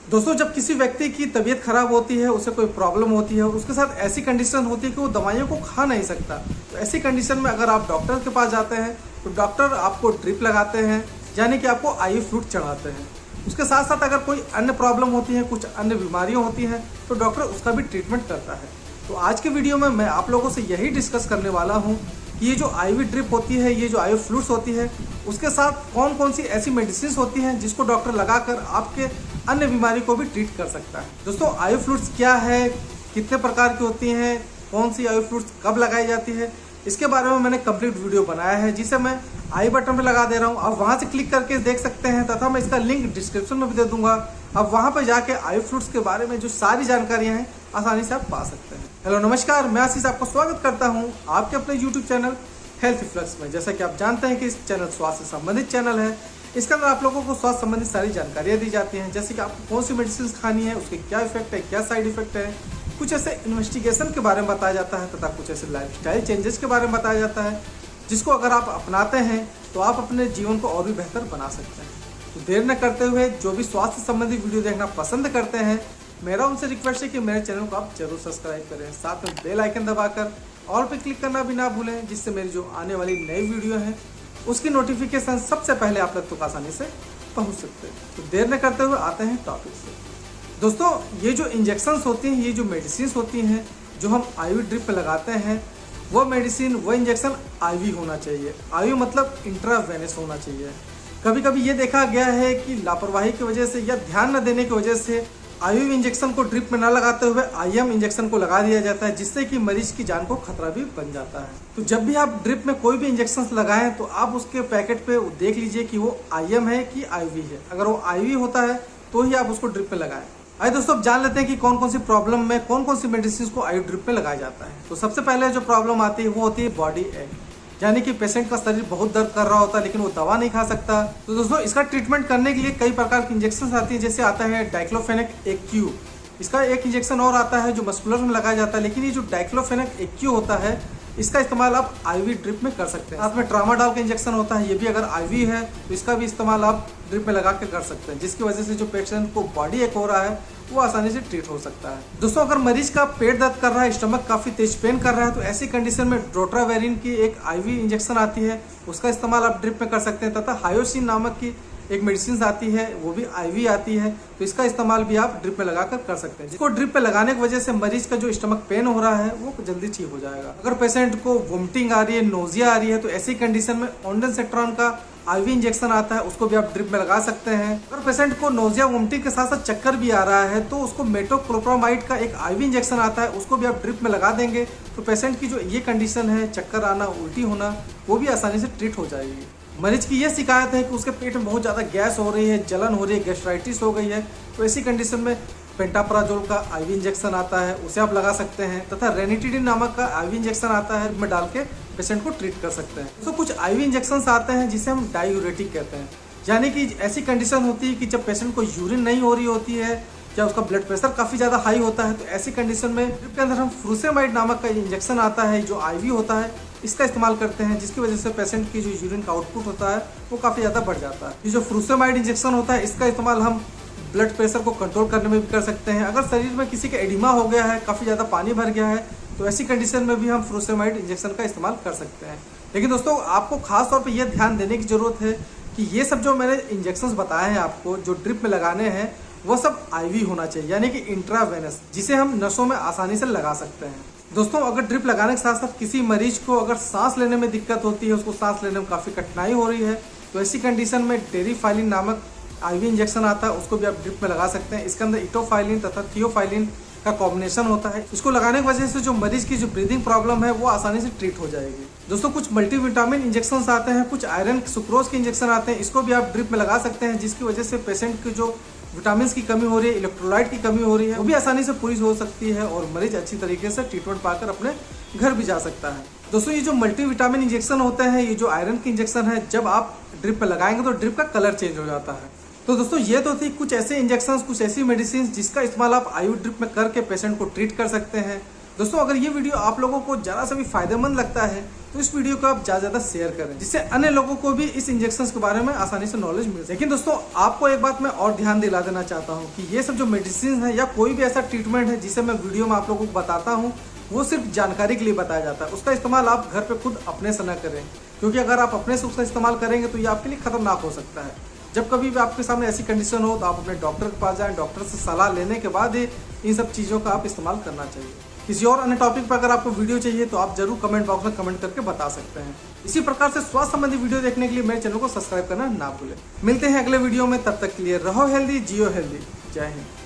दोस्तों, जब किसी व्यक्ति की तबीयत खराब होती है, उसे कोई प्रॉब्लम होती है और उसके साथ ऐसी कंडीशन होती है कि वो दवाइयों को खा नहीं सकता, तो ऐसी कंडीशन में अगर आप डॉक्टर के पास जाते हैं तो डॉक्टर आपको ड्रिप लगाते हैं, यानी कि आपको आईवी फ्लूइड चढ़ाते हैं। उसके साथ साथ अगर कोई अन्य प्रॉब्लम होती है, कुछ अन्य बीमारियाँ होती हैं, तो डॉक्टर उसका भी ट्रीटमेंट करता है। तो आज के वीडियो में मैं आप लोगों से यही डिस्कस करने वाला हूँ कि ये जो आईवी ड्रिप होती है, ये जो आईवी फ्लूइड्स होती है, उसके साथ कौन कौन सी ऐसी मेडिसिन होती हैं जिसको डॉक्टर लगाकर आपके अन्य बीमारी को भी ट्रीट कर सकता है। दोस्तों, आईवी फ्लूइड्स क्या है, कितने प्रकार की होती हैं, कौन सी आईवी फ्लूइड्स कब लगाई जाती है, इसके बारे में मैंने कंप्लीट वीडियो बनाया है, जिसे मैं आई बटन पर लगा दे रहा हूँ। आप वहाँ से क्लिक करके देख सकते हैं, तथा मैं इसका लिंक डिस्क्रिप्शन में भी दे दूंगा। आप वहाँ पर जाके आईवी फ्लूइड्स के बारे में जो सारी जानकारियाँ हैं आसानी से आप पा सकते हैं। हेलो नमस्कार, मैं आशीष आपका स्वागत करता हूँ आपके अपने यूट्यूब चैनल हेल्थ फ्लक्स में। जैसा कि आप जानते हैं कि इस चैनल स्वास्थ्य से संबंधित चैनल है। इसके अंदर आप लोगों को स्वास्थ्य संबंधित सारी जानकारियाँ दी जाती हैं, जैसे कि आपको कौन सी मेडिसिन खानी है, उसके क्या इफेक्ट है, क्या साइड इफेक्ट है, कुछ ऐसे इन्वेस्टिगेशन के बारे में बताया जाता है, तथा कुछ ऐसे लाइफस्टाइल चेंजेस के बारे में बताया जाता है, जिसको अगर आप अपनाते हैं तो आप अपने जीवन को और भी बेहतर बना सकते हैं। तो देर न करते हुए जो भी स्वास्थ्य संबंधी वीडियो देखना पसंद करते हैं, मेरा उनसे रिक्वेस्ट है कि मेरे चैनल को आप जरूर सब्सक्राइब करें, साथ में बेल आइकन दबाकर ऑल पे क्लिक करना भी ना भूलें, जिससे मेरी जो आने वाली नई वीडियो है उसकी नोटिफिकेशन सबसे पहले आप तक आसानी से पहुंच सकते हैं। तो देर न करते हुए आते हैं टॉपिक से। दोस्तों, ये जो इंजेक्शंस होती हैं, ये जो मेडिसिन होती हैं जो हम आईवी ड्रिप पे लगाते हैं, वो मेडिसिन, वो इंजेक्शन आईवी होना चाहिए। आईवी मतलब इंट्रावेनस होना चाहिए। कभी कभी ये देखा गया है कि लापरवाही की वजह से या ध्यान न देने की वजह से आईवी इंजेक्शन को ड्रिप में न लगाते हुए आईएम इंजेक्शन को लगा दिया जाता है, जिससे कि मरीज की जान को खतरा भी बन जाता है। तो जब भी आप ड्रिप में कोई भी इंजेक्शन लगाएं तो आप उसके पैकेट पे देख लीजिए कि वो आईएम है कि आईवी है। अगर वो आईवी होता है तो ही आप उसको ड्रिप में लगाएं। आइए दोस्तों, अब जान लेते हैं कि कौन कौन सी प्रॉब्लम में कौन कौन सी मेडिसिन को आईवी ड्रिप में लगाया जाता है। तो सबसे पहले जो प्रॉब्लम आती है वो होती है बॉडी एक, यानी कि पेशेंट का शरीर बहुत दर्द कर रहा होता है लेकिन वो दवा नहीं खा सकता। तो दोस्तों, इसका ट्रीटमेंट करने के लिए कई प्रकार की इंजेक्शन आती है, जैसे आता है डाइक्लोफेनेक एक्यू। इसका एक इंजेक्शन और आता है जो मस्कुलर में लगाया जाता है, लेकिन ये जो डाइक्लोफेनेक एक्यू होता है इसका इस्तेमाल आप आईवी ड्रिप में कर सकते हैं। साथ में ट्रामाडॉल का इंजेक्शन होता है, ये भी अगर आईवी है तो इसका भी इस्तेमाल आप ड्रिप में लगा के कर सकते हैं, जिसकी वजह से जो पेशेंट को बॉडी एक हो रहा है वो आसानी से ट्रीट हो सकता है। दोस्तों, अगर मरीज का पेट दर्द कर रहा है, स्टमक काफी तेज पेन कर रहा है, तो ऐसी कंडीशन में ड्रोट्रावेरिन की एक आईवी इंजेक्शन आती है, उसका इस्तेमाल आप ड्रिप में कर सकते हैं। तथा हायोसिन नामक की एक मेडिसिन आती है, वो भी आईवी आती है, तो इसका इस्तेमाल भी आप ड्रिप में लगाकर कर सकते हैं। जिसको ड्रिप पे लगाने की वजह से मरीज का जो स्टमक पेन हो रहा है वो जल्दी ठीक हो जाएगा। अगर पेशेंट को वोमिटिंग आ रही है, नोजिया आ रही है, तो ऐसी कंडीशन में ऑन्डेंसेट्रॉन का आईवी इंजेक्शन आता है, उसको भी आप ड्रिप में लगा सकते हैं। अगर पेशेंट को नोजिया वोमिटिंग के साथ साथ चक्कर भी आ रहा है तो उसको मेटोक्लोप्रामाइड का एक आईवी इंजेक्शन आता है, उसको भी आप ड्रिप में लगा देंगे, तो पेशेंट की जो ये कंडीशन है, चक्कर आना, उल्टी होना, वो भी आसानी से ट्रीट हो जाएगी। मरीज की ये शिकायत है कि उसके पेट में बहुत ज़्यादा गैस हो रही है, जलन हो रही है, गैस्ट्राइटिस हो गई है, तो ऐसी कंडीशन में पेंटाप्राजोल का आईवी इंजेक्शन आता है, उसे आप लगा सकते हैं। तथा रेनिटिडिन नामक का आईवी इंजेक्शन आता है, में डाल के पेशेंट को ट्रीट कर सकते हैं। तो कुछ आईवी इंजेक्शन आते हैं जिसे हम डायूरेटिक कहते हैं, यानी कि ऐसी कंडीशन होती है कि जब पेशेंट को यूरिन नहीं हो रही होती है या उसका ब्लड प्रेशर काफ़ी ज़्यादा हाई होता है, तो ऐसी कंडीशन में ड्रिप के अंदर हम फ्रूसेमाइड नामक का इंजेक्शन आता है जो आईवी होता है, इसका इस्तेमाल करते हैं, जिसकी वजह से पेशेंट की जो यूरिन का आउटपुट होता है वो काफ़ी ज़्यादा बढ़ जाता है। ये जो फ्रूसेमाइड इंजेक्शन होता है, इसका इस्तेमाल हम ब्लड प्रेशर को कंट्रोल करने में भी कर सकते हैं। अगर शरीर में किसी का एडिमा हो गया है, काफ़ी ज़्यादा पानी भर गया है, तो ऐसी कंडीशन में भी हम फ्रूसेमाइड इंजेक्शन का इस्तेमाल कर सकते हैं। लेकिन दोस्तों, आपको खास तौर पे ये ध्यान देने की ज़रूरत है कि ये सब जो मैंने इंजेक्शंस बताए हैं आपको, जो ड्रिप में लगाने हैं, वो सब आईवी होना चाहिए, यानी कि इंट्रावेनस, जिसे हम नसों में आसानी से लगा सकते हैं। दोस्तों, अगर ड्रिप लगाने के साथ साथ किसी मरीज को अगर सांस लेने में दिक्कत होती है, उसको सांस लेने में काफ़ी कठिनाई हो रही है, तो ऐसी कंडीशन में टेरिफाइलिन नामक आईवी इंजेक्शन आता है, उसको भी आप ड्रिप में लगा सकते हैं। इसके अंदर इटोफाइलिन तथा थियोफाइलिन का कॉम्बिनेशन होता है। इसको लगाने की वजह से जो मरीज की जो ब्रीदिंग प्रॉब्लम है वो आसानी से ट्रीट हो जाएगी। दोस्तों, कुछ मल्टीविटामिन इंजेक्शन आते हैं, कुछ आयरन सुक्रोज के इंजेक्शन आते हैं, इसको भी आप ड्रिप में लगा सकते हैं, जिसकी वजह से पेशेंट की जो विटामिन की कमी हो रही है, इलेक्ट्रोलाइट की कमी हो रही है, वो भी आसानी से पूरी हो सकती है और मरीज अच्छी तरीके से ट्रीटमेंट पाकर अपने घर भी जा सकता है। दोस्तों, ये जो मल्टीविटामिन इंजेक्शन होते हैं, ये जो आयरन के इंजेक्शन है, जब आप ड्रिप पे लगाएंगे तो ड्रिप का कलर चेंज हो जाता है। तो दोस्तों, ये तो थी कुछ ऐसे इंजेक्शन, कुछ ऐसी मेडिसिन जिसका इस्तेमाल आप आईवी ड्रिप में करके पेशेंट को ट्रीट कर सकते हैं। दोस्तों अगर ये वीडियो आप लोगों को जरा सा भी फायदेमंद लगता है तो इस वीडियो को आप ज़्यादा शेयर करें, जिससे अन्य लोगों को भी इस इंजेक्शन के बारे में आसानी से नॉलेज मिले। लेकिन दोस्तों आपको एक बात मैं और ध्यान दिला देना चाहता हूँ कि ये सब जो मेडिसिन है या कोई भी ऐसा ट्रीटमेंट है जिसे मैं वीडियो में आप लोगों को बताता हूँ, वो सिर्फ जानकारी के लिए बताया जाता है। उसका इस्तेमाल आप घर पे खुद अपने से न करें, क्योंकि अगर आप अपने से उसका इस्तेमाल करेंगे तो ये आपके लिए खतरनाक हो सकता है। जब कभी भी आपके सामने ऐसी कंडीशन हो तो आप अपने डॉक्टर के पास जाएं, डॉक्टर से सलाह लेने के बाद ही इन सब चीज़ों का आप इस्तेमाल करना चाहिए। किसी और अन्य टॉपिक पर अगर आपको वीडियो चाहिए तो आप जरूर कमेंट बॉक्स में कमेंट करके बता सकते हैं। इसी प्रकार से स्वास्थ्य संबंधी वीडियो देखने के लिए मेरे चैनल को सब्सक्राइब करना ना भूलें। मिलते हैं अगले वीडियो में, तब तक के लिए रहो हेल्दी, जियो हेल्दी। जय हिंद।